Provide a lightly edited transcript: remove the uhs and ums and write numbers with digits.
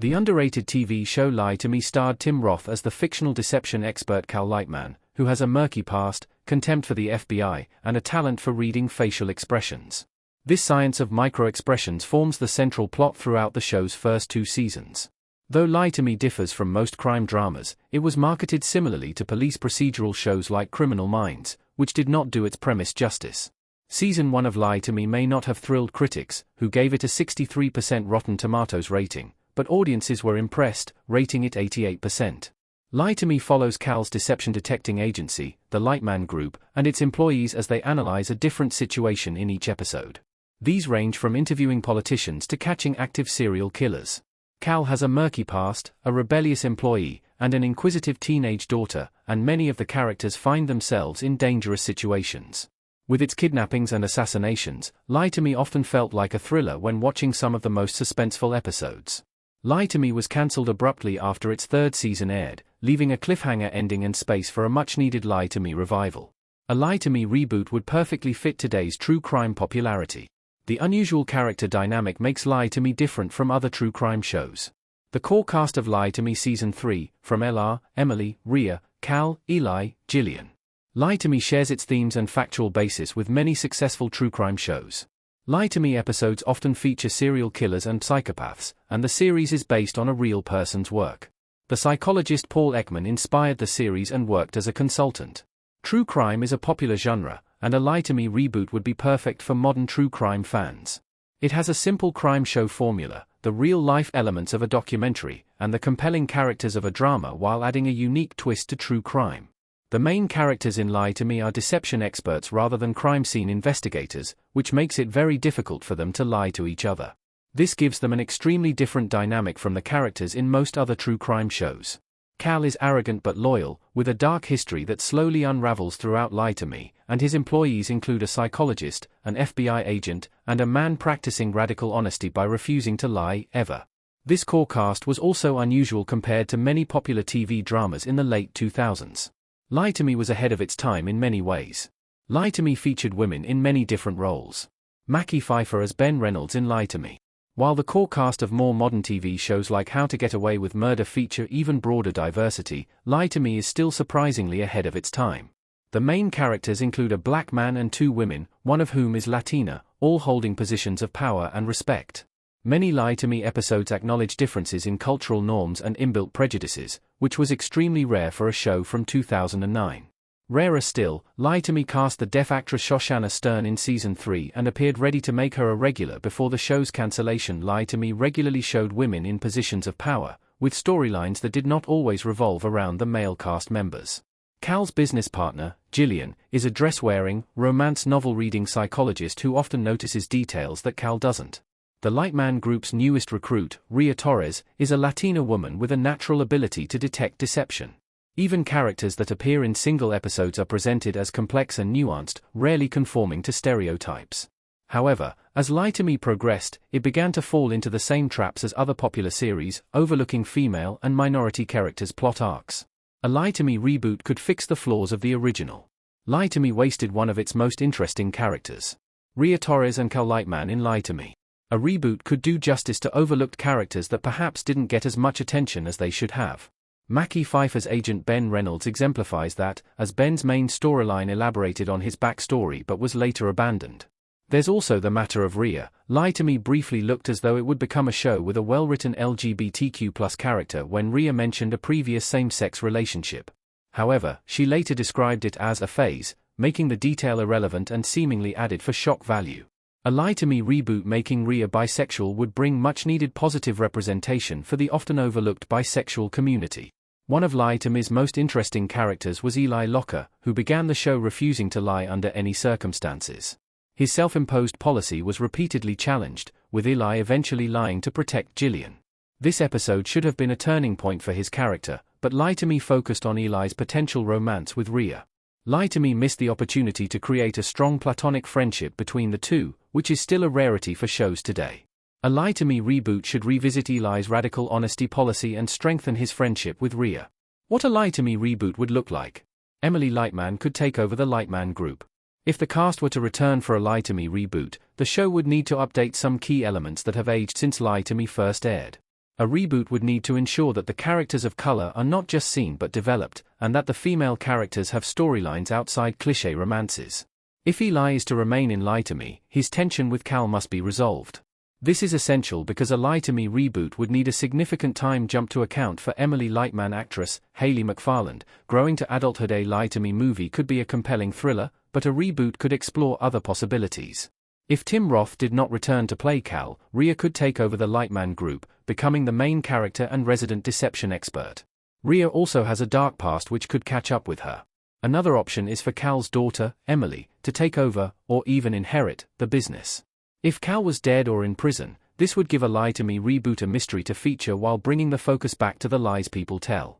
The underrated TV show Lie to Me starred Tim Roth as the fictional deception expert Cal Lightman, who has a murky past, contempt for the FBI, and a talent for reading facial expressions. This science of micro-expressions forms the central plot throughout the show's first 2 seasons. Though Lie to Me differs from most crime dramas, it was marketed similarly to police procedural shows like Criminal Minds, which did not do its premise justice. Season 1 of Lie to Me may not have thrilled critics, who gave it a 63% Rotten Tomatoes rating, but audiences were impressed, rating it 88%. Lie to Me follows Cal's deception detecting agency, the Lightman Group, and its employees as they analyze a different situation in each episode. These range from interviewing politicians to catching active serial killers. Cal has a murky past, a rebellious employee, and an inquisitive teenage daughter, and many of the characters find themselves in dangerous situations. With its kidnappings and assassinations, Lie to Me often felt like a thriller when watching some of the most suspenseful episodes. Lie to Me was cancelled abruptly after its 3rd season aired, leaving a cliffhanger ending and space for a much-needed Lie to Me revival. A Lie to Me reboot would perfectly fit today's true crime popularity. The unusual character dynamic makes Lie to Me different from other true crime shows. The core cast of Lie to Me Season 3, from LR, Emily, Rhea, Cal, Eli, Gillian. Lie to Me shares its themes and factual basis with many successful true crime shows. Lie to Me episodes often feature serial killers and psychopaths, and the series is based on a real person's work. The psychologist Paul Ekman inspired the series and worked as a consultant. True crime is a popular genre, and a Lie to Me reboot would be perfect for modern true crime fans. It has a simple crime show formula, the real-life elements of a documentary, and the compelling characters of a drama while adding a unique twist to true crime. The main characters in Lie to Me are deception experts rather than crime scene investigators, which makes it very difficult for them to lie to each other. This gives them an extremely different dynamic from the characters in most other true crime shows. Cal is arrogant but loyal, with a dark history that slowly unravels throughout Lie to Me, and his employees include a psychologist, an FBI agent, and a man practicing radical honesty by refusing to lie, ever. This core cast was also unusual compared to many popular TV dramas in the late 2000s. Lie to Me was ahead of its time in many ways. Lie to Me featured women in many different roles. Mackie Pfeiffer as Ben Reynolds in Lie to Me. While the core cast of more modern TV shows like How to Get Away with Murder feature even broader diversity, Lie to Me is still surprisingly ahead of its time. The main characters include a black man and 2 women, one of whom is Latina, all holding positions of power and respect. Many Lie to Me episodes acknowledge differences in cultural norms and inbuilt prejudices, which was extremely rare for a show from 2009. Rarer still, Lie to Me cast the deaf actress Shoshana Stern in Season 3 and appeared ready to make her a regular before the show's cancellation. Lie to Me regularly showed women in positions of power, with storylines that did not always revolve around the male cast members. Cal's business partner, Gillian, is a dress-wearing, romance novel-reading psychologist who often notices details that Cal doesn't. The Lightman Group's newest recruit, Rhea Torres, is a Latina woman with a natural ability to detect deception. Even characters that appear in single episodes are presented as complex and nuanced, rarely conforming to stereotypes. However, as Lie to Me progressed, it began to fall into the same traps as other popular series, overlooking female and minority characters' plot arcs. A Lie to Me reboot could fix the flaws of the original. Lie to Me wasted one of its most interesting characters. Rhea Torres and Cal Lightman in Lie to Me. A reboot could do justice to overlooked characters that perhaps didn't get as much attention as they should have. Mackie Pfeiffer's agent Ben Reynolds exemplifies that, as Ben's main storyline elaborated on his backstory but was later abandoned. There's also the matter of Rhea. Lie to Me briefly looked as though it would become a show with a well-written LGBTQ+ character when Rhea mentioned a previous same-sex relationship. However, she later described it as a phase, making the detail irrelevant and seemingly added for shock value. A Lie to Me reboot making Rhea bisexual would bring much-needed positive representation for the often overlooked bisexual community. One of Lie to Me's most interesting characters was Eli Locker, who began the show refusing to lie under any circumstances. His self-imposed policy was repeatedly challenged, with Eli eventually lying to protect Gillian. This episode should have been a turning point for his character, but Lie to Me focused on Eli's potential romance with Rhea. Lie to Me missed the opportunity to create a strong platonic friendship between the two, which is still a rarity for shows today. A Lie to Me reboot should revisit Eli's radical honesty policy and strengthen his friendship with Rhea. What a Lie to Me reboot would look like. Emily Lightman could take over the Lightman Group. If the cast were to return for a Lie to Me reboot, the show would need to update some key elements that have aged since Lie to Me first aired. A reboot would need to ensure that the characters of color are not just seen but developed, and that the female characters have storylines outside cliché romances. If Eli is to remain in Lie to Me, his tension with Cal must be resolved. This is essential because a Lie to Me reboot would need a significant time jump to account for Emily Lightman actress, Haley McFarland. Growing to adulthood, a Lie to Me movie could be a compelling thriller, but a reboot could explore other possibilities. If Tim Roth did not return to play Cal, Rhea could take over the Lightman group, becoming the main character and resident deception expert. Rhea also has a dark past which could catch up with her. Another option is for Cal's daughter, Emily, to take over, or even inherit, the business. If Cal was dead or in prison, this would give a Lie to Me reboot a mystery to feature while bringing the focus back to the lies people tell.